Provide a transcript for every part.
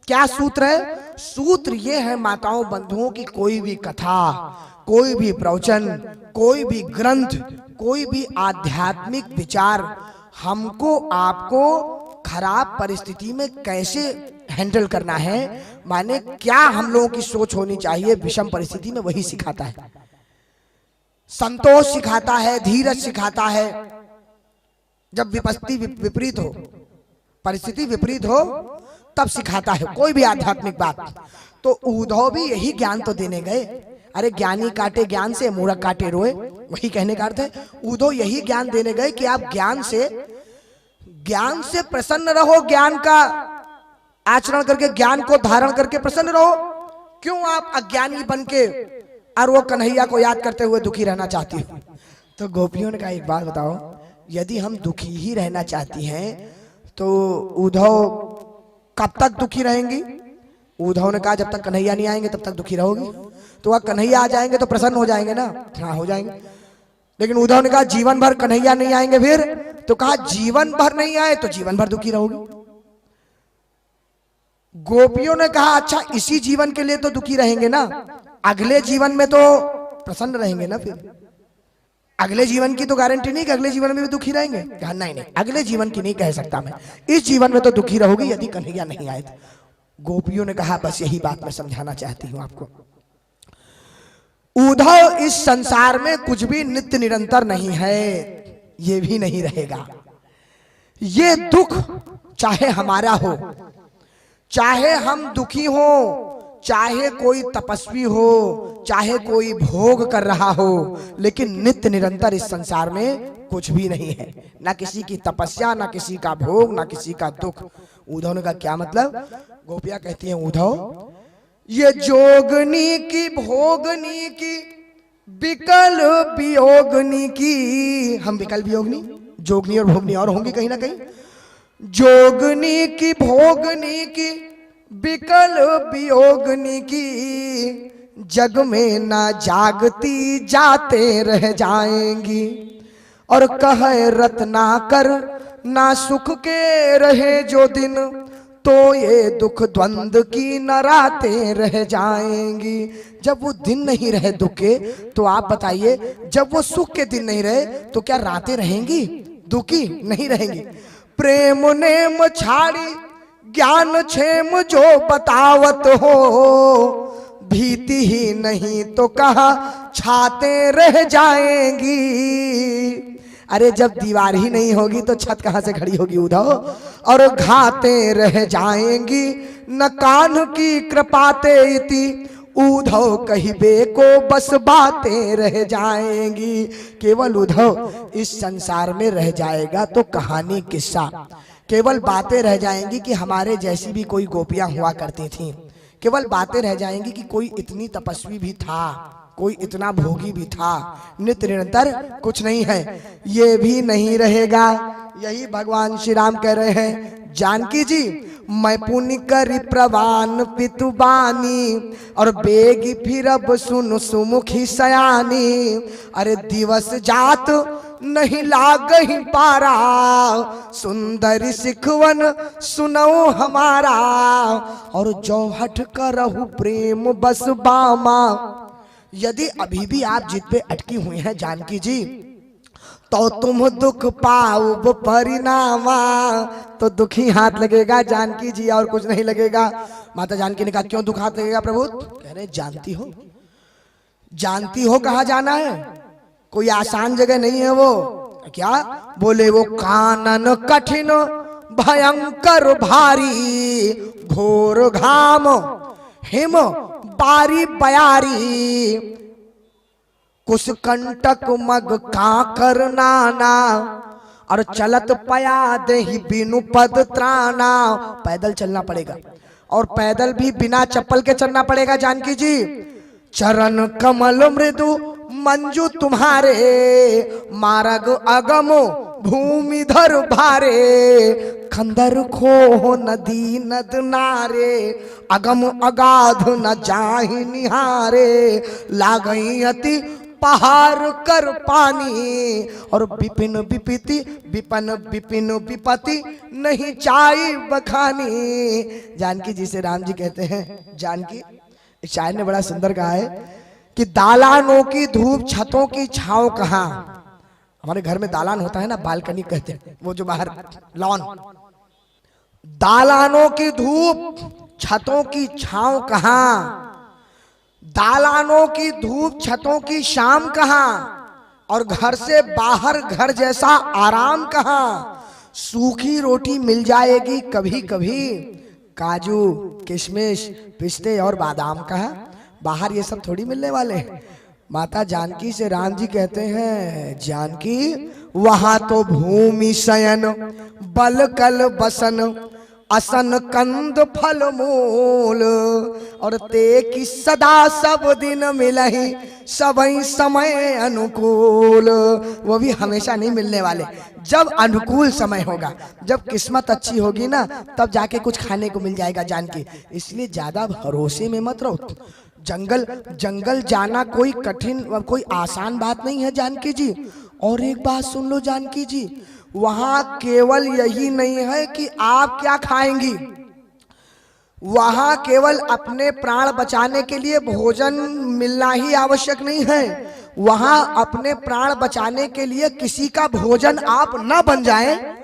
क्या सूत्र है? सूत्र ये है माताओं बंधुओं की कोई भी कथा, कोई भी प्रवचन, कोई भी ग्रंथ, कोई भी आध्यात्मिक विचार हमको आपको खराब परिस्थिति में कैसे हैंडल करना है, माने क्या हम लोगों की सोच होनी चाहिए विषम परिस्थिति में, वही सिखाता है। संतोष सिखाता है, धीरज सिखाता है। जब विपत्ति विपरीत हो, परिस्थिति विपरीत हो, तब सिखाता है कोई भी आध्यात्मिक बात। तो उद्धव भी यही ज्ञान तो देने गए। अरे ज्ञानी काटे ज्ञान से, मूर्ख काटे रोए, वही कहने का अर्थ है। उद्धव यही ज्ञान देने गए कि आप ज्ञान से प्रसन्न रहो, ज्ञान का आचरण करके, ज्ञान को धारण करके प्रसन्न रहो। क्यों आप अज्ञानी बन के और वो कन्हैया को याद करते हुए दुखी रहना चाहती हो? तो गोपियों ने कहा एक बात बताओ, यदि हम दुखी ही रहना चाहती हैं तो उद्धव कब तक दुखी रहेंगी? उद्धव ने कहा जब तक कन्हैया नहीं आएंगे तब तक दुखी रहोगी। तो वह कन्हैया आ जाएंगे तो प्रसन्न हो जाएंगे ना? हाँ, हो जाएंगे। लेकिन उद्धव ने कहा जीवन भर कन्हैया नहीं आएंगे फिर? तो कहा जीवन भर नहीं आए तो जीवन भर दुखी रहोगी। गोपियों ने कहा अच्छा इसी जीवन के लिए तो दुखी रहेंगे ना, अगले जीवन में तो प्रसन्न रहेंगे ना? फिर अगले जीवन की तो गारंटी नहीं कि अगले जीवन में भी दुखी रहेंगे। कहा नहीं, अगले जीवन की नहीं कह सकता मैं, इस जीवन में तो दुखी रहोगी यदि कन्हैया नहीं आए तो। गोपियों ने कहा बस यही बात मैं समझाना चाहती हूं आपको। उद्धव, इस संसार में कुछ भी नित्य निरंतर नहीं है, ये भी नहीं रहेगा। ये दुख चाहे हमारा हो, चाहे हम दुखी हो, चाहे कोई तपस्वी हो, चाहे कोई भोग कर रहा हो, लेकिन नित्य निरंतर इस संसार में कुछ भी नहीं है। ना किसी की तपस्या, ना किसी का भोग, ना किसी का दुख। उद्धव ने कहा क्या मतलब? गोपियां कहती हैं उद्धव, ये जोगनी की भोगनी की विकल वियोगनी की, हम विकल वियोगनी, जोगनी और भोगनी और होंगी कहीं ना कहीं। जोगनी की भोगनी की विकल वियोगनी की, जग में ना जागती जाते रह जाएंगी। और कहे रत्नाकर ना सुख के रहे जो दिन, तो ये दुख द्वंद की न रातें रह जाएंगी। जब वो दिन नहीं रहे दुख के, तो आप बताइए जब वो सुख के दिन नहीं रहे तो क्या रातें रहेंगी? दुखी नहीं रहेंगी। प्रेम नेम छाड़ी ज्ञान क्षेम जो बतावत हो, भीति ही नहीं तो कहा छाते रह जाएंगी। अरे जब दीवार ही नहीं होगी तो छत कहां से खड़ी होगी उद्धव? और घाते रह जाएंगी न कान्ह की कृपाते इति, उद्धव कहिबे को बस बातें रह जाएंगी। केवल उद्धव इस संसार में रह जाएगा तो कहानी किस्सा, केवल बातें रह जाएंगी कि हमारे जैसी भी कोई गोपियां हुआ करती थीं। केवल बातें रह जाएंगी कि कोई इतनी तपस्वी भी था, कोई इतना भोगी भी था। नित्य निरंतर कुछ नहीं है, ये भी नहीं रहेगा। यही भगवान श्री राम कह रहे हैं, जानकी जी मैं पुण्य करी प्रवान पितुबानी, और बेगी फिर अब सुन सुमुखी सयानी। अरे दिवस जात नहीं लाग ही पारा, सुंदरी सिखवन सुनऊ हमारा। और जो हट करहु प्रेम बस बामा। यदि अभी भी आप जिद पे अटकी हुई हैं जानकी जी, तो तुम दुख पाओ परिणामा। तो दुखी हाथ लगेगा जानकी जी, और कुछ नहीं लगेगा। माता जानकी ने कहा क्यों दुख हाथ लगेगा प्रभु? कह रहे जानती हो कहाँ जाना है, कोई आसान जगह नहीं है वो। क्या बोले? वो कानन कठिन भयंकर भारी, घोर घाम हिम बारी बयारी, कुछ कंटक मग काकर नाना। और चलत पया देहि बिनु पद त्राना। पैदल चलना पड़ेगा, और पैदल भी बिना चप्पल के चलना पड़ेगा जानकी जी। चरण कमल मृदु मंजू तुम्हारे, मार्ग अगम भूमि धर भारे। खंदर खो नदी नद नारे, अगम अगाध न जाहि निहारे। लागई अति पहाड़ कर पानी। और विपिन विपिति विपन विपिन विपति नहीं चाई बखानी। जानकी जी से राम जी कहते हैं, जानकी, इस शायर ने बड़ा सुंदर कहा है कि दालानों की धूप छतों की छांव कहाँ। हमारे घर में दालान होता है ना, बालकनी कहते हैं, वो जो बाहर लॉन। दालानों की धूप छतों की छांव कहाँ, दालानों की धूप छतों की शाम कहाँ, और घर से बाहर घर जैसा आराम कहाँ। सूखी रोटी मिल जाएगी कभी कभी, काजू किशमिश पिस्ते और बादाम कहाँ। बाहर ये सब थोड़ी मिलने वाले हैं। माता जानकी से राम जी कहते हैं, जानकी वहां तो भूमि शयन बल कल बसन असन कंद फल मूल। और ते की सदा सब दिन मिलही सबई समय अनुकूल। वो भी हमेशा नहीं मिलने वाले, जब अनुकूल समय होगा, जब किस्मत अच्छी होगी ना, तब जाके कुछ खाने को मिल जाएगा जानकी। इसलिए ज्यादा भरोसे में मत रहो। जंगल जंगल जाना कोई कठिन कोई आसान बात नहीं है जानकी जी। और एक बात सुन लो जानकी जी, वहां केवल यही नहीं है कि आप क्या खाएंगी, वहां केवल अपने प्राण बचाने के लिए भोजन मिलना ही आवश्यक नहीं है, वहां अपने प्राण बचाने के लिए किसी का भोजन आप न बन जाएं,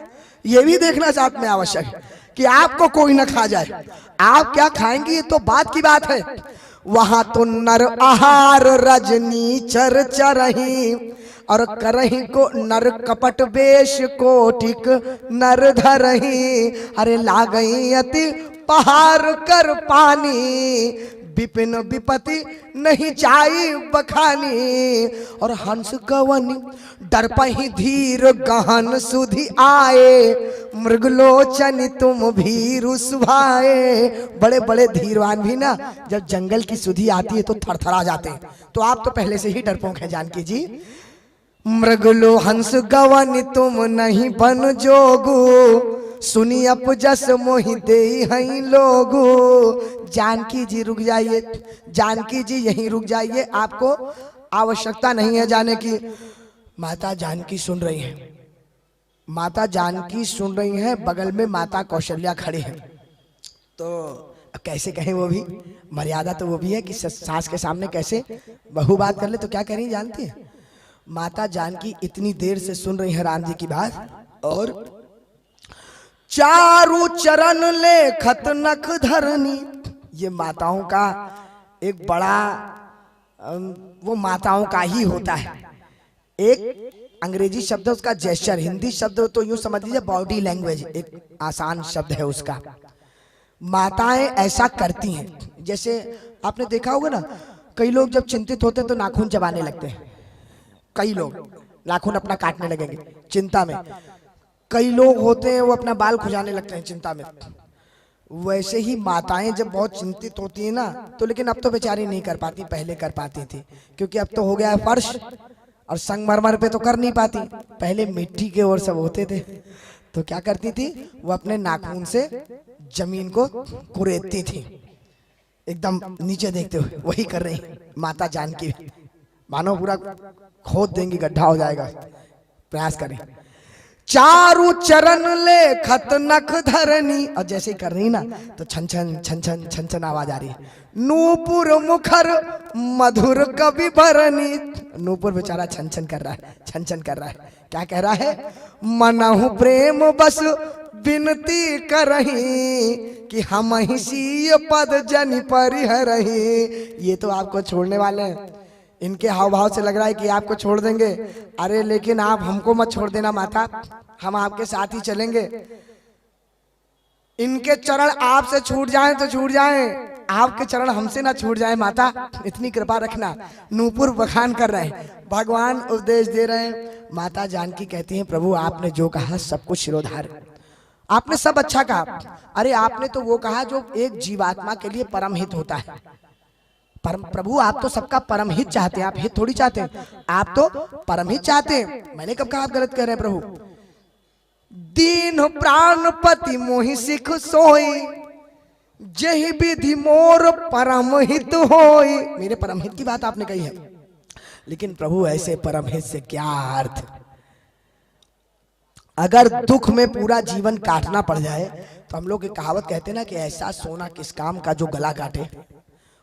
ये भी देखना साथ में आवश्यक है कि आपको कोई न खा जाए। आप क्या खाएंगी ये तो बात की बात है। वहां तो नर आहार रजनी चर चरही, और करही को नर कपट वेश कोटिक नर धरही। अरे लागई अति पहाड़ कर पानी, विपिन विपति नहीं चाई बखानी। और हंस गवन डरपहि धीर गहन सुधि आए, मृगलोचन तुम भी रुसवाए। बड़े बड़े धीरवान भी ना जब जंगल की सुधि आती है तो थरथरा जाते हैं। तो आप तो पहले से ही डरपोक हैं जानकी जी। मृगलो हंस गवन तुम नहीं बन जोगु, सुनी अपजस मोहि देई हई लोगु। जानकी जी रुक जाइए, जानकी जी यहीं रुक जाइए, आपको आवश्यकता नहीं है जाने की। माता जानकी सुन रही है, माता जानकी सुन रही हैं, बगल में माता कौशल्या खड़े हैं। तो कैसे कहें, वो भी मर्यादा तो वो भी है कि सास के सामने कैसे बहू बात कर ले तो क्या करें जानती है। माता जानकी इतनी देर से सुन रही है राम जी की बात, और चारु चरण ले खत नख धरनी। ये माताओं का एक बड़ा वो माताओं का ही होता है। एक अंग्रेजी शब्द है उसका जेस्चर, हिंदी शब्द तो यूं समझ लीजिए बॉडी लैंग्वेज, एक आसान शब्द है उसका। माताएं ऐसा करती हैं। जैसे आपने देखा होगा ना, कई लोग जब चिंतित होते हैं तो नाखून चबाने लगते हैं, कई लोग नाखून अपना काटने लगेंगे चिंता में। कई लोग होते हैं वो अपना बाल खुजाने लगते हैं चिंता में। वैसे ही माताएं जब बहुत चिंतित होती है ना, तो लेकिन अब तो बेचारी नहीं कर पाती, पहले कर पाती थी, क्योंकि अब तो हो गया है फर्श और संगमरमर पे तो कर नहीं पाती। पहले मिट्टी के और सब होते थे, तो क्या करती थी वो अपने नाखून से जमीन को कुरेदती थी, एकदम नीचे देखते हुए। वही कर रही माता जानकी, मानो पूरा खोद देंगी, गड्ढा हो जाएगा। प्रयास करें। चारु चरण ले खत नख धरनी, और जैसे ही कर रही ना तो छन छन छन छन छन छन आवाज आ रही है। नूपुर मुखर मधुर कवि भरनी। नूपुर बेचारा छन छन कर रहा है, छन छन कर रहा है। क्या कह रहा है? मनहु प्रेम बस विनती करही, कि हम ही सीय पद जनि परिहरही। ये तो आपको छोड़ने वाले हैं, इनके हाव भाव से लग रहा है कि आपको छोड़ देंगे। अरे लेकिन आप हमको मत छोड़ देना माता, हम आपके साथ ही चलेंगे। इनके चरण आपसे छूट जाएं तो छूट जाएं, आपके चरण हमसे ना छूट जाएं माता, इतनी कृपा रखना। नूपुर बखान कर रहे हैं, भगवान उपदेश दे रहे हैं। माता जानकी कहती हैं, प्रभु आपने जो कहा सब कुछ शिरोधार, आपने सब अच्छा कहा। अरे आपने तो वो कहा जो एक जीवात्मा के लिए परम हित होता है। प्रभु आप तो सबका परम हित चाहते हैं, आप हित थोड़ी चाहते हैं, आप तो परम हित चाहते हैं। मैंने कब कहा आप गलत कह रहे हैं प्रभु? दीन प्राणपति मोहि सिख सोई, जहि विधि मोर परम हित होई। मेरे परम हित की बात आपने कही है। लेकिन प्रभु ऐसे परमहित से क्या अर्थ। अगर दुख में पूरा जीवन काटना पड़ जाए तो हम लोग एक कहावत कहते हैं ना कि ऐसा सोना किस काम का जो गला काटे,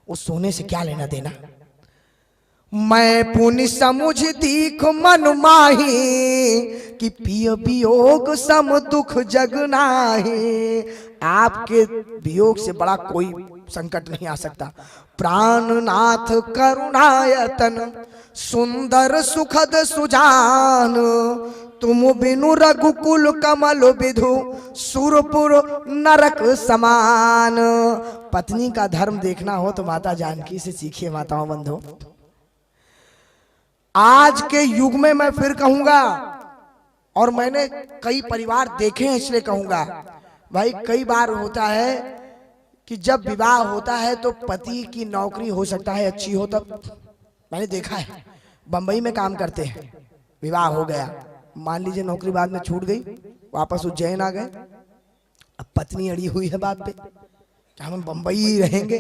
उस सोने से क्या लेना देना। मैं पुनि समुझ दीख मन माही कि पिय वियोग सम दुख जग नाही। आपके वियोग से बड़ा कोई संकट नहीं आ सकता। प्राणनाथ करुणायतन सुंदर सुखद सुजान, तुम बिनु रघुकुल कमल विधु सुरपुर नरक समान। पत्नी का धर्म देखना हो तो माता जानकी से सीखिए माताओं बंधु। आज के युग में मैं फिर कहूंगा, और मैंने कई परिवार देखे हैं इसलिए कहूंगा भाई, कई बार होता है कि जब विवाह होता है तो पति की नौकरी हो सकता है अच्छी हो, तब मैंने देखा है बंबई में काम करते हैं, विवाह हो गया, मान लीजिए नौकरी बाद में छूट गई, वापस उज्जैन आ गए, अब पत्नी अड़ी हुई है बात पे कि हम बंबई रहेंगे,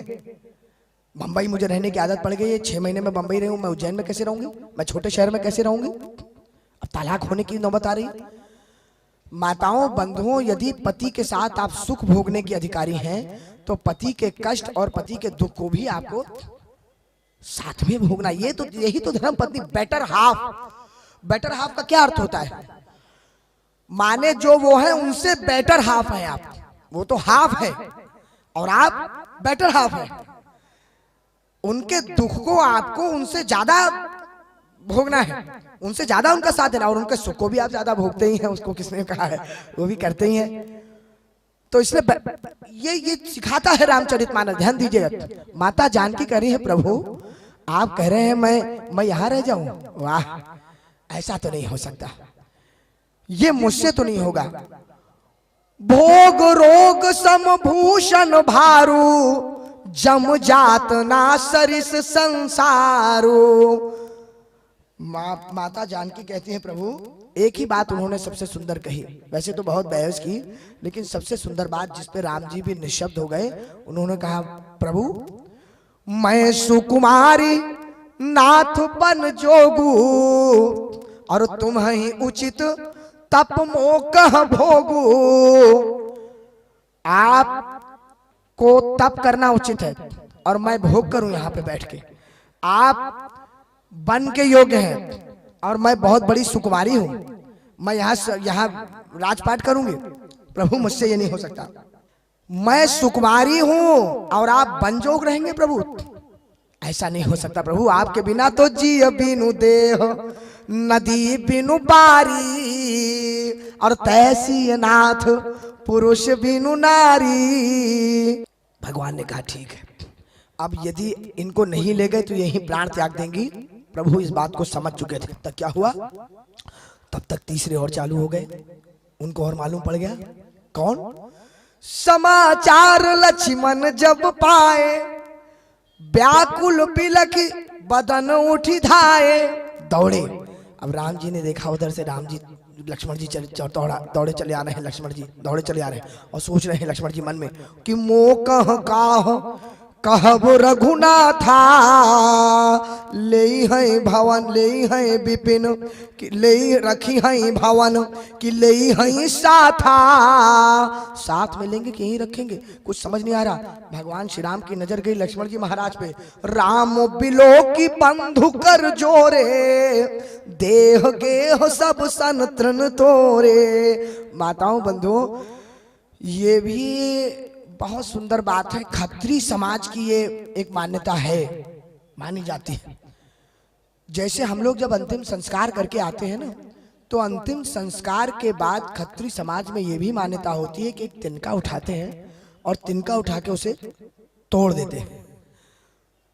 बंबई मुझे रहने की आदत पड़ गई है, 6 महीने में बंबई रहूं, मैं उज्जैन में कैसे रहूंगी, मैं छोटे शहर में कैसे रहूंगी। अब तलाक होने की नौबत आ रही। माताओं बंधुओं, यदि पति के साथ आप सुख भोगने की अधिकारी हैं तो पति के कष्ट और पति के दुख को भी आपको साथ में भोगना। यही तो धर्म पत्नी, बेटर हाफ। बेटर हाफ का क्या अर्थ होता है? माने जो वो है उनसे बेटर हाफ है आप, वो तो हाफ है और आप बेटर हाफ है। उनके दुख को आपको उनसे ज्यादा भोगना है, उनसे ज्यादा उनका साथ देना, और उनके सुख को भी आप ज्यादा भोगते ही हैं, उसको किसने कहा है, वो भी करते ही हैं। तो इसलिए ये सिखाता है रामचरितमानस। ध्यान दीजिएगा, माता जानकी कह रही है प्रभु आप कह रहे हैं मैं यहां रह जाऊं, वाह ऐसा तो नहीं हो सकता, ये मुझसे तो नहीं होगा। भोग रोग समभूषण भारू, जम जात ना सरिस संसारो। माता जानकी कहती है प्रभु, एक ही बात उन्होंने सबसे सुंदर कही, वैसे तो बहुत बहस की, लेकिन सबसे सुंदर बात जिस पे राम जी भी निशब्द हो गए, उन्होंने कहा प्रभु मैं सुकुमारी नाथ बन जोगू, और तुम ही उचित तप मोकह भोगू। आप को तप करना उचित है और मैं भोग करूं यहाँ पे बैठ के। आप बन के योग्य हैं और मैं बहुत बड़ी सुकुमारी हूं, मैं यहाँ राजपाट करूंगी। प्रभु मुझसे ये नहीं हो सकता, मैं सुकुमारी हूं और आप बनजोग रहेंगे प्रभु, ऐसा नहीं हो सकता प्रभु। आपके बिना तो जिय बिनु देह नदी बिनु बारी, और तैसी नाथ पुरुष बिनु नारी। भगवान ने कहा ठीक है, अब यदि इनको नहीं ले गए तो यही प्राण त्याग देंगी। प्रभु इस बात को समझ चुके थे। तब क्या हुआ, तब तक तीसरे और चालू हो गए, उनको और मालूम पड़ गया। कौन? समाचार लक्ष्मण जब पाए, व्याकुल बिलख बदन उठी धाए। दौड़े, अब राम जी ने देखा उधर से, राम जी लक्ष्मण जी दौड़े चले आ रहे हैं, लक्ष्मण जी दौड़े चले आ रहे हैं और सोच रहे हैं लक्ष्मण जी मन में कि मोह काह कहब रघुनाथा, ले है भवन ले है विपिन, ले रखी है भवन कि ले है साथा। साथ में लेंगे कि यहीं रखेंगे, कुछ समझ नहीं आ रहा। भगवान श्री राम की नजर गई लक्ष्मण जी महाराज पे। राम बिलो की बंधु कर जोरे, देह गेह सब सन तृण तोरे। माताओं बंधुओं, ये भी बहुत सुंदर बात है। खत्री समाज की ये एक मान्यता है, मानी जाती है। जैसे हम लोग जब अंतिम संस्कार करके आते हैं ना, तो अंतिम संस्कार के बाद खत्री समाज में ये भी मान्यता होती है कि एक तिनका उठाते हैं और तिनका उठा के उसे तोड़ देते हैं।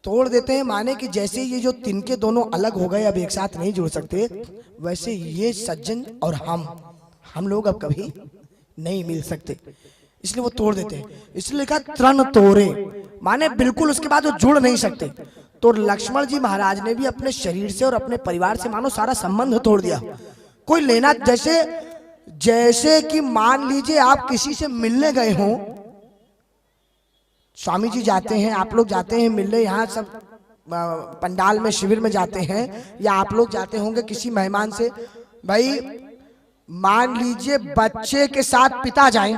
तोड़ देते हैं माने कि जैसे ये जो तिनके दोनों अलग हो गए, अब एक साथ नहीं जुड़ सकते, वैसे ये सज्जन और हम लोग अब कभी नहीं मिल सकते, इसलिए वो तोड़ देते हैं। इसलिए लिखा तृण तोड़े, माने बिल्कुल उसके बाद वो जुड़ नहीं सकते। तो लक्ष्मण जी महाराज ने भी अपने शरीर से और अपने परिवार से मानो सारा संबंध तोड़ दिया। कोई लेना, जैसे कि मान लीजिए आप किसी से मिलने गए हों, स्वामी जी जाते हैं, आप लोग जाते हैं मिलने, यहाँ सब पंडाल में शिविर में जाते हैं या आप लोग जाते होंगे किसी मेहमान से, भाई मान लीजिए बच्चे के साथ पिता जाएं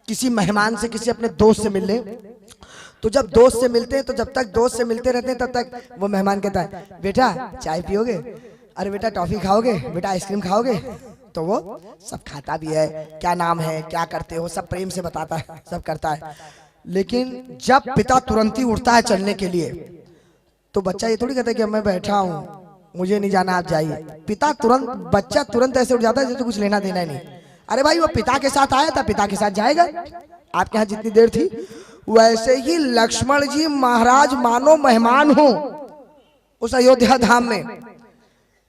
किसी मेहमान से, किसी अपने दोस्त से मिलने, तो जब दोस्त से मिलते हैं तो जब तक दोस्त से मिलते रहते हैं तब तक वो मेहमान कहता है बेटा चाय पियोगे, अरे बेटा टॉफी खाओगे, बेटा आइसक्रीम खाओगे, तो वो सब खाता भी है, क्या नाम है, क्या करते हो, सब प्रेम से बताता है, सब करता है। लेकिन जब पिता तुरंत ही उठता है चलने के लिए तो बच्चा ये थोड़ी कहता है कि मैं बैठा हूँ मुझे नहीं जाना आप जाइए। पिता तुरंत, बच्चा तुरंत ऐसे उठ जाता है जैसे कुछ लेना देना ही नहीं। अरे भाई वो पिता के साथ आया था, पिता के साथ जाएगा। आपके यहाँ जितनी देर थी वैसे ही लक्ष्मण जी महाराज मानो मेहमान हो उस अयोध्या धाम में,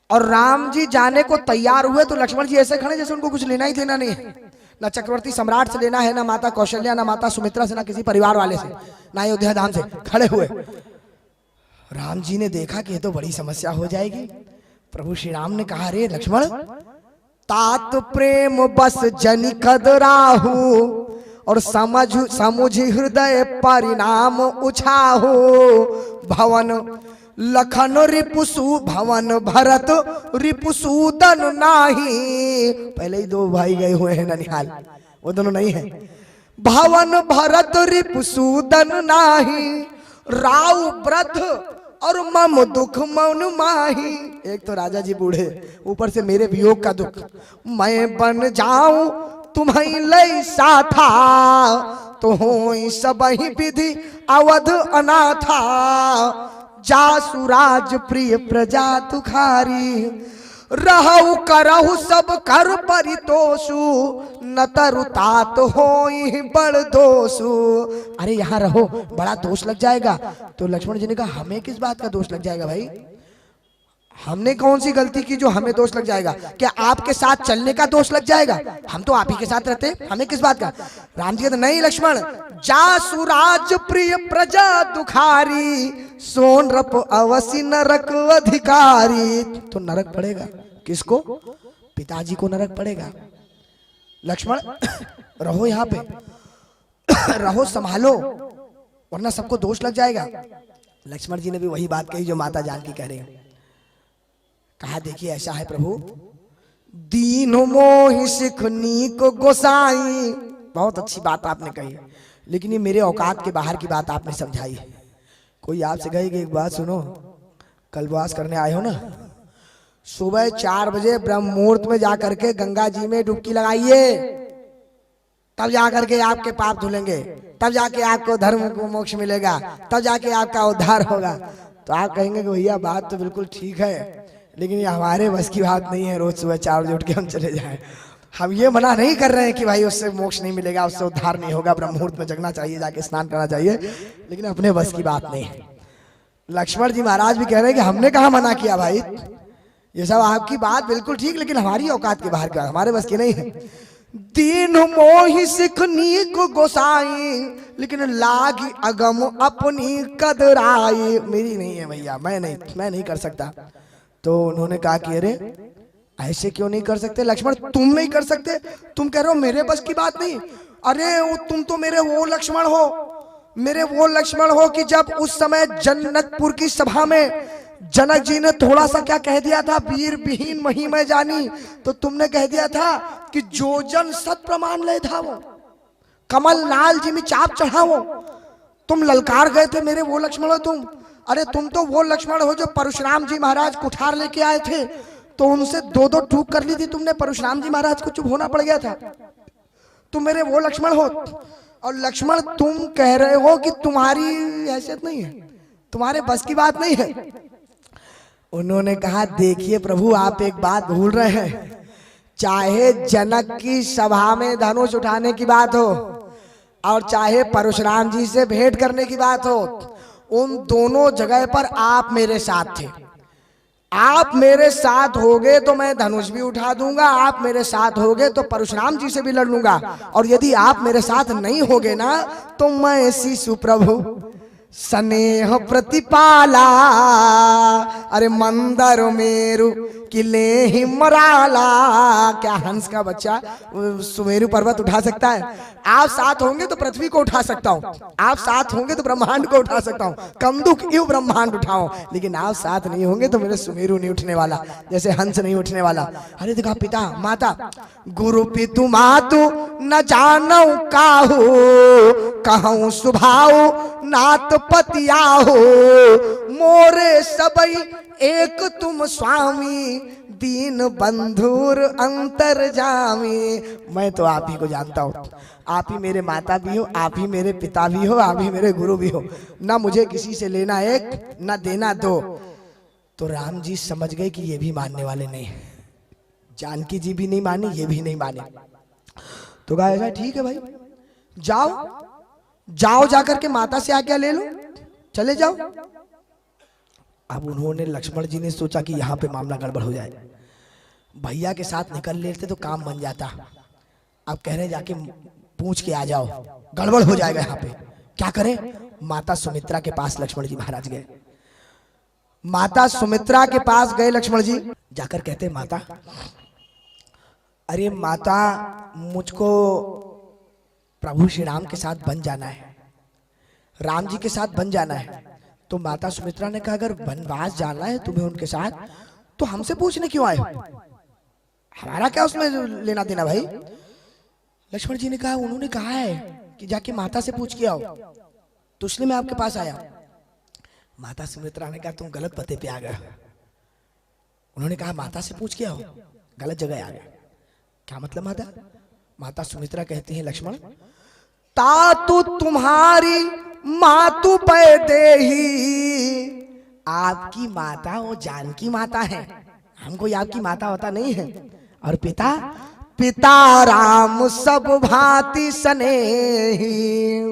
और राम जी जाने को तैयार हुए तो लक्ष्मण जी ऐसे खड़े जैसे उनको कुछ लेना ही देना नहीं है, ना चक्रवर्ती सम्राट से लेना है, ना माता कौशल्या, ना माता सुमित्रा से, ना किसी परिवार वाले से, ना अयोध्या धाम से, खड़े हुए। राम जी ने देखा कि ये तो बड़ी समस्या हो जाएगी। प्रभु श्री राम ने कहा रे लक्ष्मण तात प्रेम बस जनि कदराहू और समुझ हृदय परिणाम उछाहू भवन लखन रिपुसु भवन भरत रिपुसूदन नाही। पहले ही दो भाई गए हुए हैं ननिहाल, वो दोनों नहीं है। भवन भरत रिपुसूदन नाही राव व्रत और मम दुख मौन माही। एक तो राजा जी बूढ़े, ऊपर से मेरे वियोग का दुख, मैं बन जाऊं तुम्हें लई साथा तो हो सब ही विधि अवध अनाथा जासुराज प्रिय प्रजा तुखारी रहु करहु सब कर परितोषु न तरुतात होई बड़ दोषु। अरे यहाँ रहो बड़ा दोष लग जाएगा। तो लक्ष्मण जी ने कहा हमें किस बात का दोष लग जाएगा भाई, हमने कौन सी गलती की जो हमें दोष लग जाएगा? क्या आपके साथ चलने का दोष लग जाएगा? हम तो आप ही के साथ रहते, हमें किस बात का? राम जी कहते नहीं लक्ष्मण जासुराज प्रिय प्रजा दुखारी सोन रप अवसी नरक अधिकारी। तो नरक पड़ेगा किसको? पिताजी को नरक पड़ेगा। लक्ष्मण रहो यहाँ पे, रहो संभालो वरना सबको दोष लग जाएगा। लक्ष्मण जी ने भी वही बात कही जो माता जानकी कह रही है। कहा देखिए ऐसा है प्रभु, दीन मोहि सिखनी को गोसाई। बहुत अच्छी बात आपने कही, लेकिन ये मेरे औकात के बाहर की बात आपने समझाई। कोई आपसे कहे कि एक बात सुनो, कल्पवास करने आए हो ना, सुबह 4 बजे ब्रह्म मुहूर्त में जाकर के गंगा जी में डुबकी लगाइए, तब जाकर के आपके पाप धुलेंगे, तब जाके आपको धर्म को मोक्ष मिलेगा, तब जाके आपका उद्धार होगा। तो आप कहेंगे कि भैया बात तो बिल्कुल ठीक है, लेकिन ये हमारे बस की बात नहीं है रोज सुबह 4 बजे उठ के हम चले जाएं। हम ये मना नहीं कर रहे हैं कि भाई उससे मोक्ष नहीं मिलेगा, उससे उद्धार नहीं होगा, ब्रह्म मुहूर्त में जगना चाहिए, जाके स्नान करना चाहिए, लेकिन अपने बस की बात नहीं है। लक्ष्मण जी महाराज भी कह रहे हैं कि हमने कहा मना किया भाई, ये सब आपकी बात बिल्कुल ठीक, लेकिन हमारी औकात के बाहर का, हमारे बस की नहीं है। दीन मोहि सिखनी को गोसाई लेकिन लागी अगम अपनी कदराई। मेरी नहीं है भैया, मैं नहीं कर सकता। तो उन्होंने कहा कि अरे ऐसे क्यों नहीं कर सकते लक्ष्मण, तुम नहीं कर सकते? तुम कह रहे हो मेरे बस की बात नहीं। अरे तुम तो मेरे वो लक्ष्मण हो, मेरे वो लक्ष्मण हो कि जब उस समय जनकपुर की सभा में जनक जी ने थोड़ा सा क्या कह दिया था, वीर विहीन मही मैं जानी, तो तुमने कह दिया था कि जो जन सत प्रमाण ले था वो कमल नाल जी में चाप चढ़ाओ। तुम ललकार गए थे मेरे वो लक्ष्मण हो तुम। अरे तुम तो वो लक्ष्मण हो जो परशुराम जी महाराज कुठार लेके आए थे तो उनसे 2-2 ठूक कर ली थी तुमने, परशुराम जी महाराज को चुप होना पड़ गया था। तुम मेरे वो लक्ष्मण हो। और लक्ष्मण तुम कह रहे हो कि तुम्हारी हैसियत नहीं है, तुम्हारे बस की बात नहीं है। उन्होंने कहा देखिए प्रभु आप एक बात भूल रहे हैं, चाहे जनक की सभा में धनुष उठाने की बात हो और चाहे परशुराम जी से भेंट करने की बात हो, उन दोनों जगह पर आप मेरे साथ थे। आप मेरे साथ होगे तो मैं धनुष भी उठा दूंगा, आप मेरे साथ होगे तो परशुराम जी से भी लड़ लूंगा, और यदि आप मेरे साथ नहीं होगे ना तो मैं शिशु प्रभु स्नेह प्रतिपाला। अरे मंदर मेरु कि ले ही मराला। क्या हंस का बच्चा सुमेरु पर्वत उठा सकता है? आप साथ होंगे तो पृथ्वी को उठा सकता हूँ, आप साथ होंगे तो ब्रह्मांड को उठा सकता हूँ, कम दुख यूं ब्रह्मांड उठाओ, लेकिन आप साथ नहीं होंगे तो मेरे सुमेरु नहीं उठने वाला, जैसे हंस नहीं उठने वाला। अरे देखा पिता माता, गुरु पितु मातु न जानो काहू, कहूँ सुभाव नात पतिया हो, मोरे सबई एक तुम स्वामी, दीन बंधुर अंतर जामी। मैं तो आप ही को जानता हूँ, आप ही मेरे माता भी हो, आप ही मेरे पिता भी हो, आप ही मेरे गुरु भी हो, ना मुझे किसी से लेना एक ना देना दो। तो राम जी समझ गए कि ये भी मानने वाले नहीं, जानकी जी भी नहीं मानी, ये भी नहीं माने। तो कहा ऐसा ठीक है भाई, जाओ जाओ जाकर के माता से आज्ञा ले लो, चले जाओ। अब उन्होंने, लक्ष्मण जी ने सोचा कि यहाँ पे मामला गड़बड़ हो जाए, भैया के साथ निकल लेते तो काम बन जाता। अब कह रहे जाके पूछ के आ जाओ, गड़बड़ हो जाएगा यहाँ पे, क्या करें? माता सुमित्रा के पास लक्ष्मण जी महाराज गए। माता सुमित्रा के पास गए लक्ष्मण जी, जाकर कहते माता, अरे माता मुझको प्रभु श्री राम के साथ बन जाना है, राम जी के साथ बन जाना है। तो माता सुमित्रा ने कहा अगर वनवास जाना है तुम्हें उनके साथ तो हमसे पूछने क्यों आए हो, हमारा क्या उसमें लेना देना भाई। लक्ष्मण जी ने कहा उन्होंने कहा है कि जाके माता से पूछ के आओ, तो इसलिए मैं आपके पास आया। माता सुमित्रा ने कहा तुम गलत पते पे आ गए। उन्होंने कहा माता से पूछ के आओ, गलत जगह आ गए। क्या मतलब माता? माता सुमित्रा कहती है लक्ष्मण, तातु तुम्हारी मातु पे देही, आपकी माता वो जानकी माता है, हम कोई आपकी माता होता नहीं है। और पिता, पिता राम सब भांति स्नेही,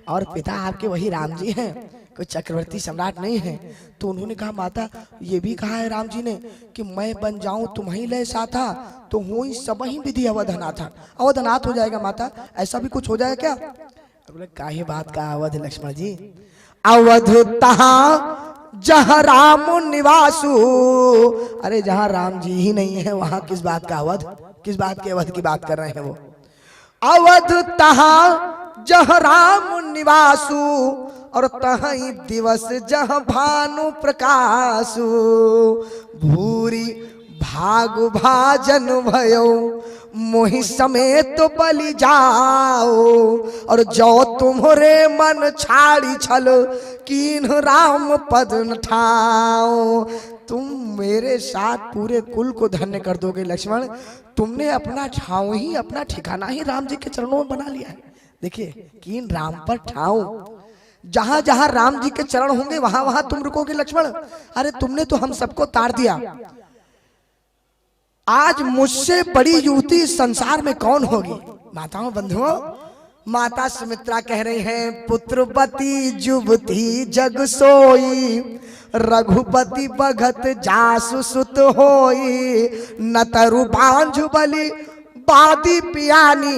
और पिता आपके वही राम जी हैं, कोई चक्रवर्ती सम्राट नहीं है। तो उन्होंने कहा माता ये भी कहा है राम जी ने कि मैं बन जाऊं तुम्हें ले साथा, तो हो ही सब ही विधि अवधनाथ, अवधनाथ हो जाएगा माता, ऐसा भी कुछ हो जाएगा क्या? बोले काहे बात का अवध लक्ष्मण जी, अवध तहां जहां राम निवासु। अरे जहां राम जी ही नहीं है वहां किस बात का अवध, किस बात के अवध की बात कर रहे हैं वो। अवध तहां जहां राम निवासु, और तहीं दिवस जहां भानु प्रकाशु, भूरी भाग भाजन भयो मोहि समेत बलि जाओ, और जो तुम्हारे मन छाड़ी छल कीन राम पद न ठाओ। तुम मेरे साथ पूरे कुल को धन्य कर दोगे लक्ष्मण, तुमने अपना ठाव ही, अपना ठिकाना ही राम जी के चरणों में बना लिया है। देखिए कीन राम पर ठाव, जहां जहां राम जी के चरण होंगे वहां वहां तुम रुकोगे लक्ष्मण। अरे तुमने तो हम सबको तार दिया, आज मुझसे बड़ी युवती संसार में कौन होगी? माताओं बंधुओं, माता सुमित्रा कह रही हैं पुत्रवती जुवती जग सोई, रघुपति भगत जासु सुत होई, न तरु बांझ बलि बादी पियानी।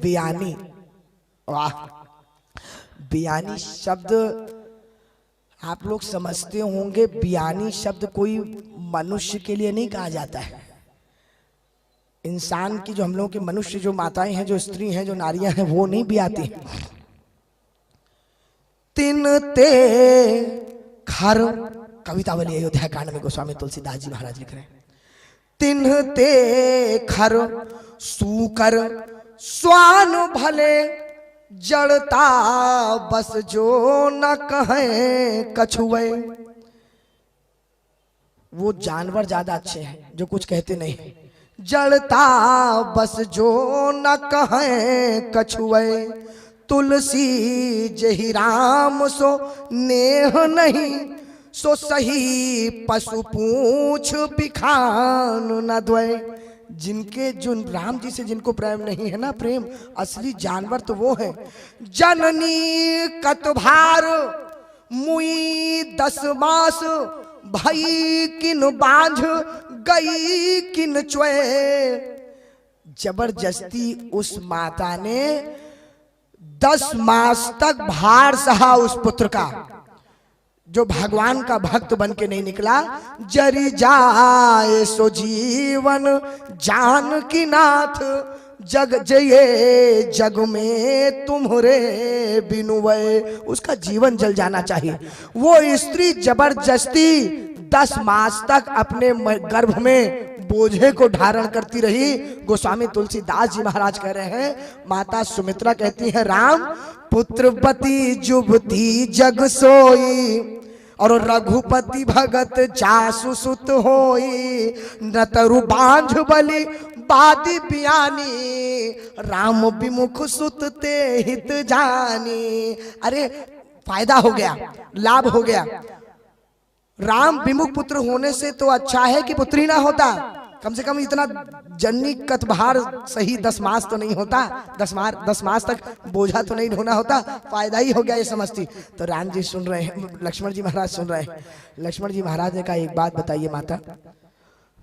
बियानी, वाह, बियानी शब्द आप लोग समझते होंगे, बियानी शब्द कोई मनुष्य के लिए नहीं कहा जाता है। इंसान की जो हम लोगों के मनुष्य जो माताएं हैं, जो स्त्री हैं, जो नारियां हैं, वो नहीं बियाती। तिन ते खर, कवितावली अयोध्या कांड में गोस्वामी तुलसीदास जी महाराज लिख रहे हैं, तिन ते खर सूकर स्वान भले, जड़ता बस जो न कहे कछुए। वो जानवर ज्यादा अच्छे हैं जो कुछ कहते नहीं, जड़ता बस जो न कहे कछुए, तुलसी जही राम सो नेह नहीं, सो सही पशु पूछ बिखान न द्वय। जिनके जो राम जी से जिनको प्रेम नहीं है ना, प्रेम असली जानवर तो वो है। जननी कतभार मुई 10 मास, भई किन बांझ गई किन चुए। जबरदस्ती उस माता ने 10 मास तक भार सहा उस पुत्र का। जो भगवान का भक्त बन के नहीं निकला, जरी जाए सो जीवन जान की नाथ, जग जये जग में तुम्हारे बिनु वै, उसका जीवन जल जाना चाहिए। वो स्त्री जबरदस्ती 10 मास तक अपने गर्भ में बोझे को धारण करती रही। गोस्वामी तुलसीदास जी महाराज कह रहे हैं, माता सुमित्रा कहती है, राम पुत्रवती जुबती जग सोई, और रघुपति भगत जासु सुत होई, न तरु बांझ बलि बादी बियानी, राम विमुख सुत ते हित जानी। अरे फायदा हो गया, लाभ हो गया। राम विमुख पुत्र होने से तो अच्छा है कि पुत्री ना होता, कम से कम इतना जननी कतभार सही 10 मास तो नहीं होता, 10 मास तक बोझा तो नहीं ढोना होता, फायदा ही हो गया ये समझती। तो राम जी सुन रहे हैं, लक्ष्मण जी महाराज सुन रहे हैं। लक्ष्मण जी महाराज ने कहा, एक बात बताइए माता,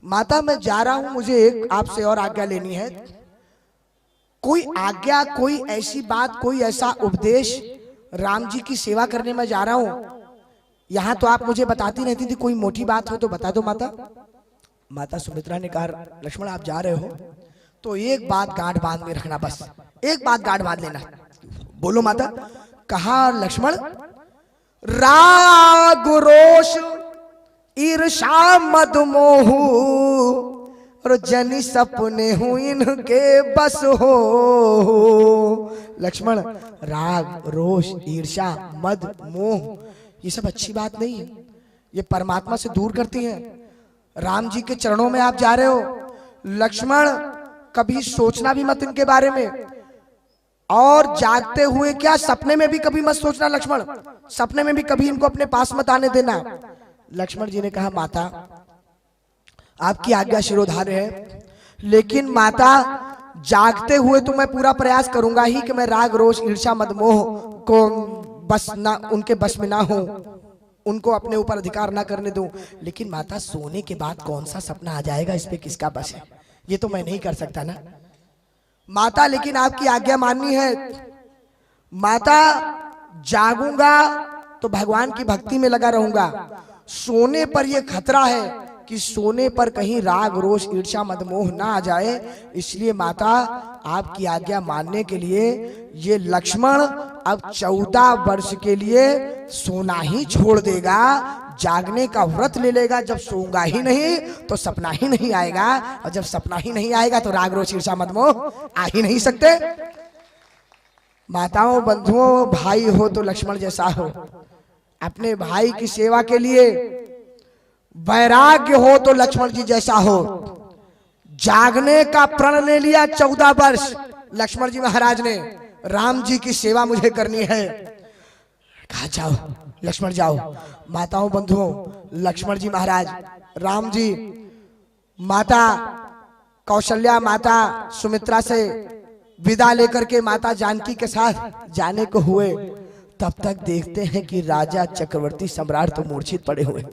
माता मैं जा रहा हूं, मुझे एक आपसे और आज्ञा लेनी है। कोई आज्ञा, कोई ऐसी बात, कोई ऐसा उपदेश, राम जी की सेवा करने में जा रहा हूं, यहां तो आप मुझे बताती रहती थी, कोई मोटी बात हो तो बता दो माता। माता सुमित्रा ने कहा, लक्ष्मण आप जा रहे हो तो एक बात गांठ बांध में रखना, बस एक बात गांठ बांध लेना। बोलो माता। कहा लक्ष्मण, राग रोष ईर्षा मद मोह, और जनि सपने हूं इनके बस हो। लक्ष्मण, राग रोष ईर्षा मद मोह ये सब अच्छी बात नहीं है, ये परमात्मा से दूर करती हैं। राम जी के चरणों में आप जा रहे हो, लक्ष्मण कभी सोचना भी मत इनके बारे में, और जागते हुए क्या सपने में भी कभी मत सोचना लक्ष्मण, सपने में भी कभी इनको अपने पास मत आने देना। लक्ष्मण जी ने कहा, माता आपकी आज्ञा शिरोधार्य है, लेकिन माता जागते हुए तो मैं पूरा प्रयास करूंगा ही कि मैं राग रोष ईर्षा मद मोह को बस ना, उनके बस में ना हो, उनको अपने ऊपर अधिकार ना करने दूं। लेकिन माता सोने के बाद कौन सा सपना आ जाएगा, इस पे किसका बस है, ये तो मैं नहीं कर सकता ना माता, लेकिन आपकी आज्ञा माननी है। माता जागूंगा तो भगवान की भक्ति में लगा रहूंगा, सोने पर यह खतरा है कि सोने पर कहीं राग रोष ईर्षा मद मोह ना आ जाए, इसलिए माता आपकी आज्ञा मानने के लिए ये लक्ष्मण अब 14 वर्ष के लिए सोना ही छोड़ देगा, जागने का व्रत ले लेगा। जब सोऊंगा ही नहीं तो सपना ही नहीं आएगा, और जब सपना ही नहीं आएगा तो राग रोष ईर्षा मद मोह आ ही नहीं सकते। माताओं बंधुओं भाई हो तो लक्ष्मण जैसा हो, अपने भाई की सेवा के लिए वैराग्य हो तो लक्ष्मण जी जैसा हो। जागने का प्रण ले लिया 14 वर्ष लक्ष्मण जी महाराज ने, राम जी की सेवा मुझे करनी है। कहा जाओ लक्ष्मण जाओ। माताओं बंधुओं लक्ष्मण जी महाराज, राम जी, माता कौशल्या, माता सुमित्रा से विदा लेकर के माता जानकी के साथ जाने को हुए। तब तक देखते हैं कि राजा चक्रवर्ती सम्राट तो मूर्छित पड़े हुए।